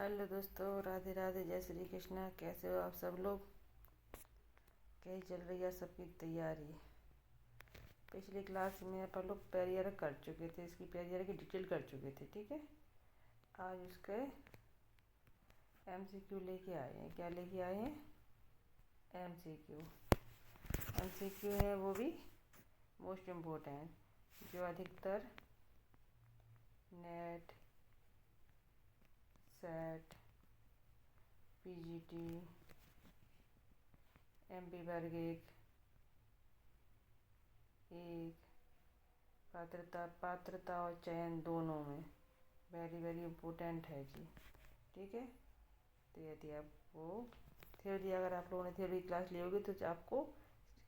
Hello दोस्तों, राधे राधे, जय श्री कृष्णा। कैसे हो आप सब लोग? कैसी चल रही है सबकी तैयारी? पिछली क्लास में अपन लोग पेरियर कर चुके थे, इसकी पेरियर की डिटेल कर चुके थे। ठीक है, आज उसके एमसीक्यू लेके आए हैं। क्या लेके आए हैं? एमसीक्यू। एमसीक्यू है वो भी मोस्ट इम्पोर्टेंट, जो अधिकतर नेट, सेट, पीजीटी, एमपी वर्ग एक पात्रता और चयन दोनों में वेरी वेरी इम्पोर्टेंट है जी। ठीक है, तो यदि आपको थ्योरी, अगर आप लोगों ने थ्योरी क्लास ली होगी तो आपको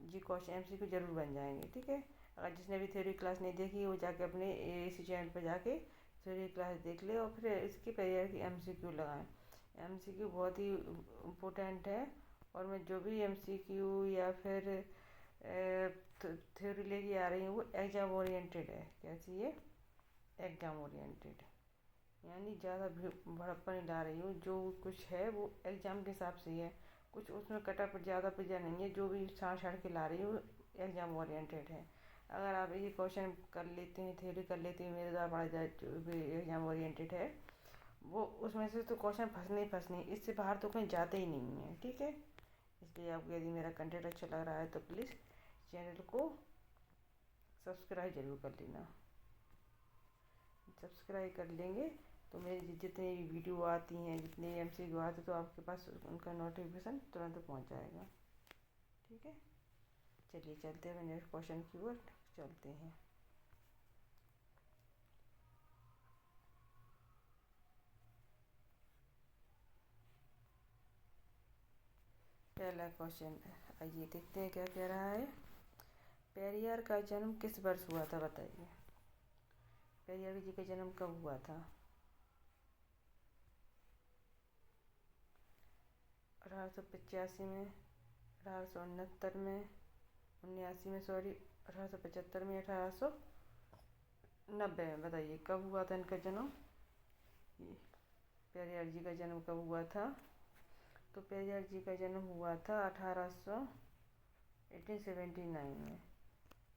जी क्वेश्चन एमसीक्यू जरूर बन जाएंगे। ठीक है, अगर जिसने भी थ्योरी क्लास नहीं देखी वो जाके अपने इसी चैनल पर जाके थ्योरी क्लास देख ले और फिर इसकी पेरियर की एमसीक्यू लगाएं। एमसीक्यू बहुत ही इम्पोर्टेंट है, और मैं जो भी एमसीक्यू या फिर थ्योरी लेके आ रही हूँ वो एग्ज़ाम ओरिएंटेड है। कैसी है? एग्ज़ाम ओरिएंटेड, यानी ज़्यादा भड़प्पा नहीं ला रही हूँ। जो कुछ है वो एग्ज़ाम के हिसाब से ही है, कुछ उसमें कटा पर ज़्यादा पिज्जा नहीं है। जो भी छाँट छाँट के ला रही हूँ एग्ज़ाम ओरिएंटेड है। अगर आप ये क्वेश्चन कर लेते हैं, थ्योरी कर लेते हैं, मेरे द्वारा पढ़ा जाए जो भी एग्ज़ाम ओरिएंटेड है वो, उसमें से तो क्वेश्चन फंसने ही फंसने, इससे बाहर तो कहीं जाते ही नहीं है। ठीक है, इसलिए आपको यदि मेरा कंटेंट अच्छा लग रहा है तो प्लीज़ चैनल को सब्सक्राइब जरूर कर लेना। सब्सक्राइब कर लेंगे तो मेरी जितनी भी वीडियो आती हैं, जितने एमसीक्यू आते तो आपके पास उनका नोटिफिकेशन तुरंत पहुंच जाएगा। ठीक है, चलिए चलते हैं नेक्स्ट क्वेश्चन की ओर चलते हैं। पहला क्वेश्चन, आइए देखते हैं क्या कह रहा है। पेरियार का जन्म किस वर्ष हुआ था? बताइए, पेरियार जी का जन्म कब हुआ था? 1885 में, 1869 में, 89 में, सॉरी 1875 में, 1890 में। बताइए कब हुआ था इनका जन्म? पेरियार जी का जन्म कब हुआ था? तो पेरियार जी का जन्म हुआ था 1879 में।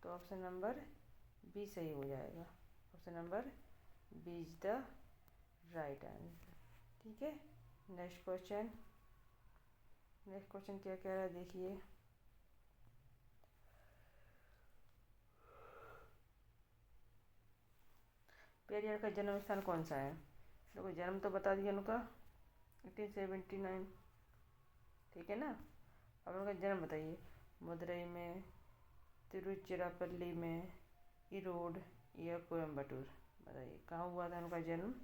तो ऑप्शन नंबर बी सही हो जाएगा। Option number B is the right answer. ठीक है, नेक्स्ट क्वेश्चन। नेक्स्ट क्वेश्चन क्या कह रहा है देखिए। पेरियार का जन्म स्थान कौन सा है? देखो, जन्म तो बता दिया उनका 1879, ठीक है ना। अब उनका जन्म बताइए। मदुरई में, तिरुचिरापल्ली में, ईरोड या कोयम्बटूर? बताइए कहाँ हुआ था उनका जन्म?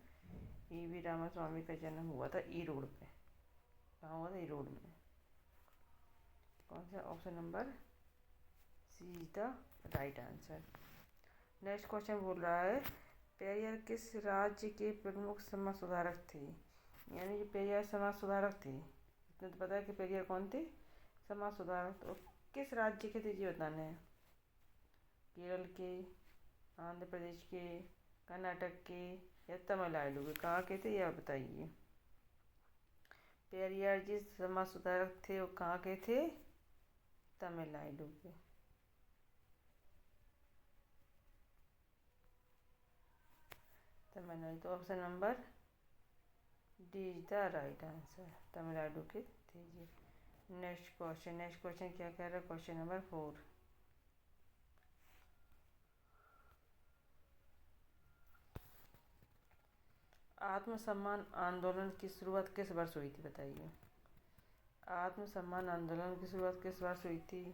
ईवी रामास्वामी का जन्म हुआ था ईरोड पे। कहाँ हुआ था? ईरोड में। कौन सा? Option number C is the right answer. Next question बोल रहा है, पेरियार किस राज्य के प्रमुख समाज सुधारक थे? यानी जो पेरियार समाज सुधारक थे, इतना तो पता है कि पेरियार कौन थे? समाज सुधारक। तो किस राज्य के थे ये बताने हैं। केरल के, आंध्र प्रदेश के, कर्नाटक के या तमिलनाडु के? कहाँ के थे यह बताइए। पेरियार जी समाज सुधारक थे वो कहाँ के थे? तमिलनाडु के। तमिलनाडु, तो option number D is the right answer. Tamil Nadu के थे जी। Next question. नेक्स्ट क्वेश्चन क्या कह रहा है? Question number 4। आत्मसम्मान आंदोलन की शुरुआत किस वर्ष हुई थी? बताइए। आत्मसम्मान आंदोलन की शुरुआत किस वर्ष हुई थी?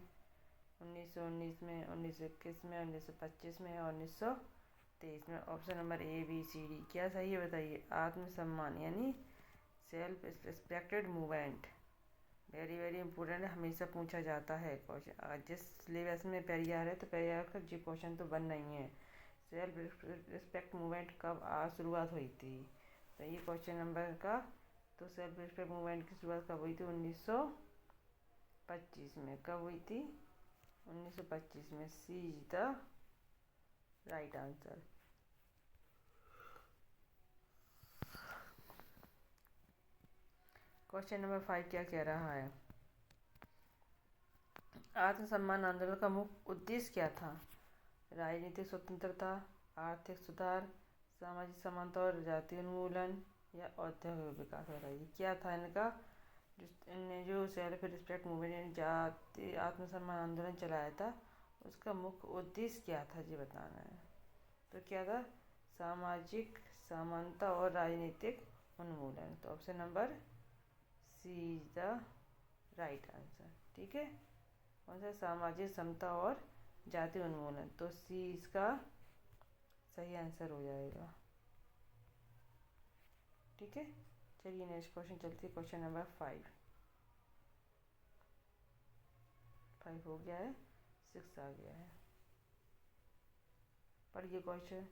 1919 में, 1921 में, 1925 में और 1923 में? Option number A B C D क्या सही है? बताइए। आत्मसम्मान यानी self respected movement, very very important, हमेशा पूछा जाता है क्वेश्चन। जिस सिलेबस में पेरियार है तो पेरियार का जी क्वेश्चन तो बन नहीं है। सेल्फ रिस्पेक्ट मूवमेंट कब शुरुआत हुई थी? तो ये क्वेश्चन नंबर का, तो सेल्फ रिस्पेक्ट मूवमेंट की शुरुआत कब हुई थी? 1925 में। कब हुई थी? 1925 में। C is the right answer. Question number 5 क्या कह रहा है? आत्मसम्मान आंदोलन का मुख्य उद्देश्य क्या था? राजनीतिक स्वतंत्रता, आर्थिक सुधार, सामाजिक समानता और जातीय उन्मूलन या औद्योगिक विकास। बताइए क्या था इनका? इनने जो सेल्फ रिस्पेक्ट मूवमेंट जाति आत्मसम्मान आंदोलन चलाया था उसका मुख्य उद्देश्य क्या था जी बताना है। तो क्या था? सामाजिक समानता और राजनीतिक उन्मूलन। तो option number C is the right answer. ठीक है, कौन सा? सामाजिक समता और जाति उन्मूलन। तो सी इसका सही आंसर हो जाएगा। ठीक है, चलिए नेक्स्ट क्वेश्चन चलती है। क्वेश्चन नंबर 5 हो गया है, 6 आ गया है। पढ़िए क्वेश्चन।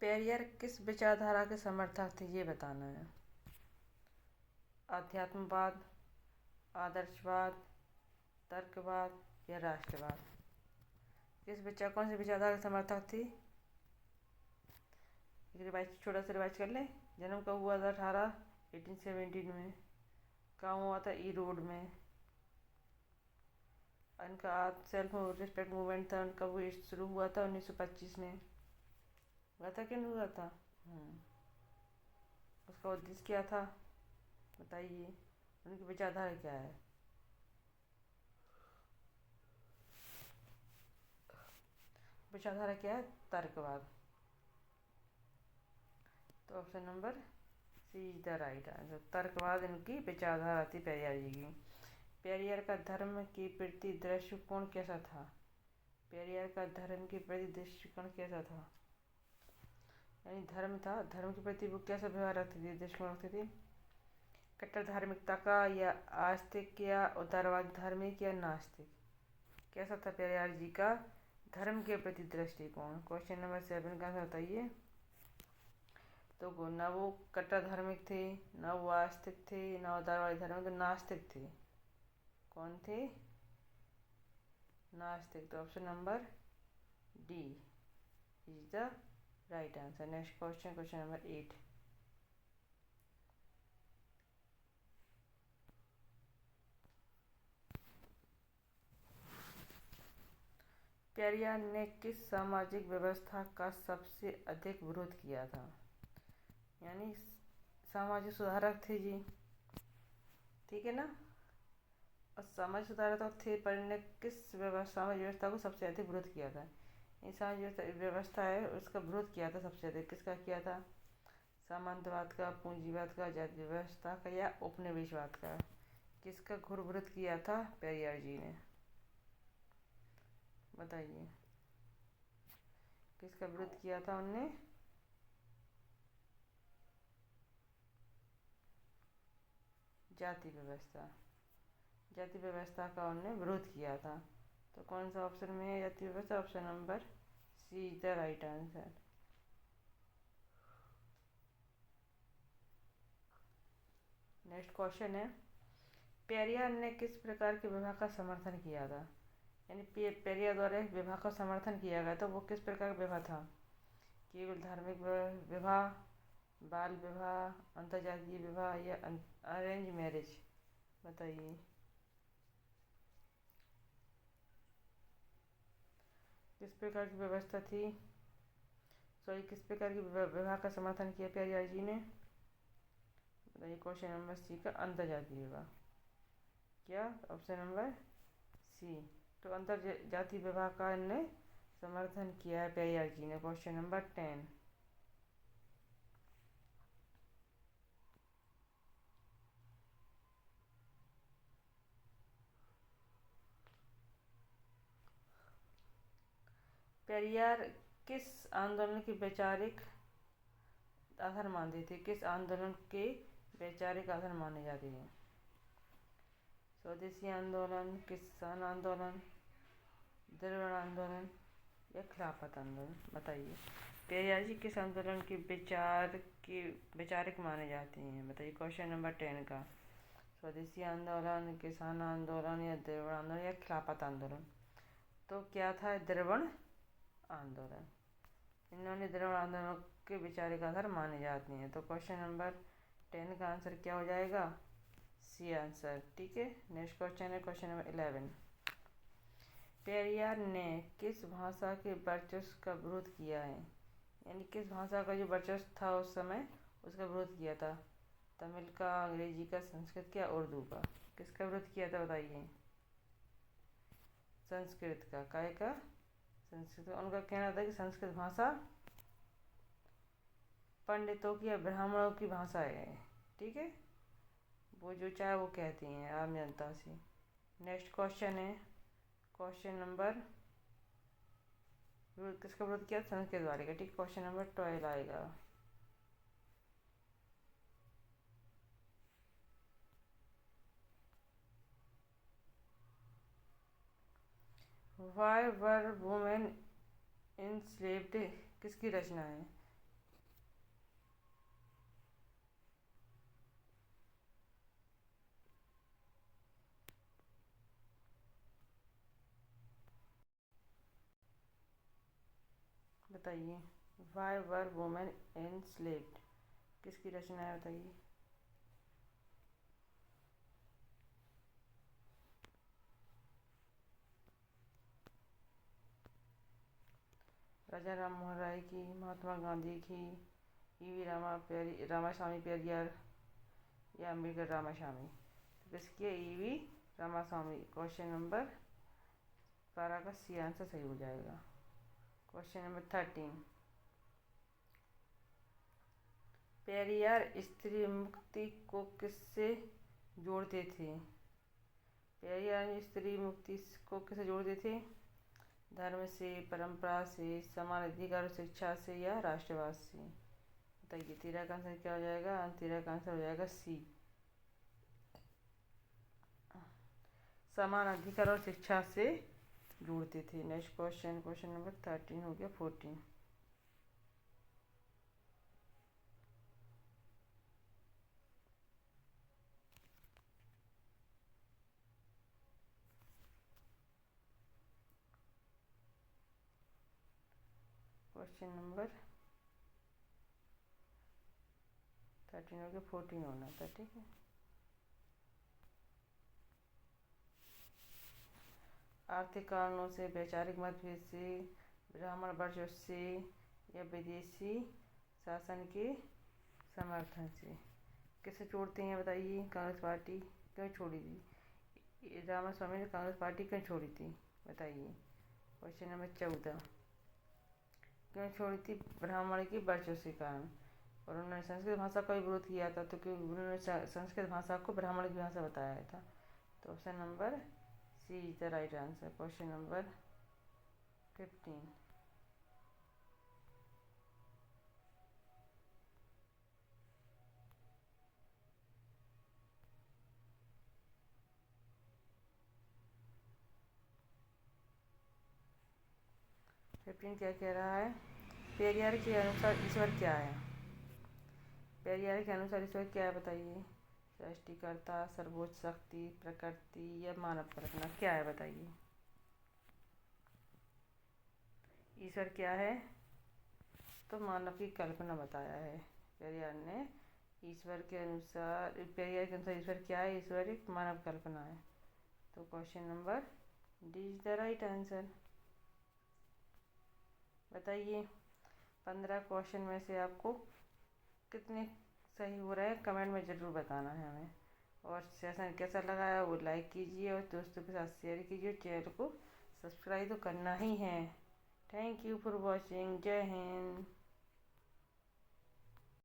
पेरियर किस विचारधारा के समर्थक थे ये बताना है। अध्यात्मवाद, आदर्शवाद, तर्कवाद या राष्ट्रवाद। कौन सी विचारधारा के समर्थक थी? रिवाइज छोटा सा रिवाइज कर लें। जन्म कब हुआ था? 1817 में। कहाँ हुआ था? ई रोड में। इनका सेल्फ रिस्पेक्ट मूवमेंट था, उनका वो शुरू हुआ था 1925 में। हुआ था कि नहीं हुआ था? उसका उद्देश्य क्या था बताइए, उनकी विचारधारा क्या है? विचारधारा क्या है? तर्कवाद। तो option number C is the right answer. तर्कवाद इनकी विचारधारा थी पेरियार जी की। पेरियार का धर्म के प्रति दृष्टिकोण कैसा था? पेरियार का धर्म के प्रति दृष्टिकोण कैसा था? यानी धर्म था, धर्म के प्रति वो कैसा व्यवहार रखते थे, दृष्टिकोण रखते थे? कट्टर धार्मिकता का या आस्तिक या उदारवाद, धार्मिक या नास्तिक? कैसा था पेरियार जी का धर्म के प्रति दृष्टिकोण? क्वेश्चन नंबर 7 का आंसर बताइए। तो ना वो कट्टर धार्मिक थे, ना वो आस्तिक थे, ना उदारवादी धार्मिक, तो नास्तिक थे। कौन थे? नास्तिक। तो option number D is the right answer. Next question, question number 8। Periyar ने किस सामाजिक व्यवस्था का सबसे अधिक विरोध किया था? यानी सामाजिक सुधारक थे जी, ठीक है ना। और सामाजिक सुधारक तो थे, पर इन्हें किस सामाजिक व्यवस्था को सबसे अधिक विरोध किया था? ये सामाजिक व्यवस्था है उसका विरोध किया था सबसे अधिक। किसका किया था? सामंतवाद का, पूंजीवाद का, जाति व्यवस्था का या उपनिवेशवाद का? किसका घोर विरोध किया था पेरियार जी ने? बताइए किसका विरोध किया था उनने? जाति व्यवस्था। जाति व्यवस्था का उन्होंने विरोध किया था। तो कौन सा ऑप्शन में है जाति व्यवस्था? Option number C is the right answer. Next question है, पेरियार ने किस प्रकार के विवाह का समर्थन किया था? यानी पेरियार द्वारा विवाह का समर्थन किया गया तो वो किस प्रकार का विवाह था? केवल धार्मिक विवाह, बाल विवाह, अंतर्जातीय विवाह या अरेंज मैरिज? बताइए किस प्रकार की व्यवस्था थी, किस प्रकार की विवाह का समर्थन किया पेरियार जी ने? बताइए क्वेश्चन नंबर सी का अंतर्जातीय विवाह। क्या? Option number C. तो अंतर्जातीय विवाह का इन्होंने समर्थन किया है पेरियार जी ने। Question number 10। पेरियार किस आंदोलन के वैचारिक आधार मानते थे? किस आंदोलन के वैचारिक आधार माने जाते हैं? स्वदेशी आंदोलन, किसान आंदोलन, द्रविड़ आंदोलन या खिलाफत आंदोलन? बताइए पेरियार जी किस आंदोलन के वैचारिक माने जाते हैं? बताइए क्वेश्चन नंबर 10 का। स्वदेशी आंदोलन, किसान आंदोलन या द्रविड़ आंदोलन या खिलाफत आंदोलन? तो क्या था? द्रविड़ आंदोलन। इन्होंने द्रविड़ आंदोलन के विचार का आधार माने जाते हैं। तो क्वेश्चन नंबर 10 का आंसर क्या हो जाएगा? C answer. ठीक है, नेक्स्ट क्वेश्चन है क्वेश्चन नंबर 11। पेरियार ने किस भाषा के वर्चस्व का विरोध किया है? यानी किस भाषा का जो वर्चस्व था उस समय उसका विरोध किया था? तमिल का, अंग्रेजी का, संस्कृत का, उर्दू का? किसका विरोध किया था बताइए? संस्कृत का। काय का? संस्कृत। उनका कहना था कि संस्कृत भाषा पंडितों की या ब्राह्मणों की भाषा है। ठीक है, वो जो चाहे वो कहती हैं आम जनता से। नेक्स्ट क्वेश्चन है क्वेश्चन नंबर, किसका विरोध किया? संस्कृत वाले का। ठीक, क्वेश्चन नंबर 12 आएगा। Why were women enslaved किसकी रचना है? बताइए। Why were women enslaved किसकी रचना है बताइए? राजा राम मोहन राय की, महात्मा गांधी की, ईवी रामास्वामी पेरियार या अम्बेडकर रामास्वामी? तो किसकी है? ईवी रामास्वामी। क्वेश्चन नंबर 12 का सी आंसर सही हो जाएगा। Question number 13। पेरियार स्त्री मुक्ति को किससे जोड़ते थे? पेरियार स्त्री मुक्ति को किससे जोड़ते थे? धर्म से, परंपरा से, समान अधिकार, शिक्षा से या राष्ट्रवाद से? बताइए, 13 का आंसर क्या हो जाएगा? 13 का आंसर हो जाएगा सी, समान अधिकार और शिक्षा से जोड़ते थे। नेक्स्ट क्वेश्चन, क्वेश्चन नंबर 13 हो गया। 14। क्वेश्चन नंबर 13 हो गया, 14 होना था। ठीक है, आर्थिक कारणों से, वैचारिक मतभेद से, ब्राह्मण वर्चस्व से या विदेशी शासन के समर्थन से? किसे छोड़ते हैं बताइए? कांग्रेस पार्टी क्यों छोड़ी थी? रामास्वामी ने कांग्रेस पार्टी क्यों छोड़ी थी बताइए? Question number 14। क्यों छोड़ी थी? ब्राह्मण की वर्चस्व के कारण। और उन्होंने संस्कृत भाषा का भी विरोध किया था, तो क्योंकि उन्होंने संस्कृत भाषा को ब्राह्मण की भाषा बताया था। तो option number C is the right answer. Question number 15। क्या कह रहा है? पेरियार के अनुसार ईश्वर क्या है? पेरियार के अनुसार ईश्वर क्या है बताइए? सृष्टिकर्ता, सर्वोच्च शक्ति, प्रकृति या मानव कल्पना? क्या है बताइए? ईश्वर क्या है? तो मानव की कल्पना बताया है पेरियार ने। ईश्वर के अनुसार, पेरियार के अनुसार ईश्वर क्या है? ईश्वर एक मानव कल्पना है। तो question number D is the right answer. बताइए, 15 क्वेश्चन में से आपको कितने सही हो रहे हैं कमेंट में ज़रूर बताना है हमें। और सेशन कैसा लगा है वो लाइक कीजिए और दोस्तों के साथ शेयर कीजिए। चैनल को सब्सक्राइब तो करना ही है। Thank you for watching. जय हिंद।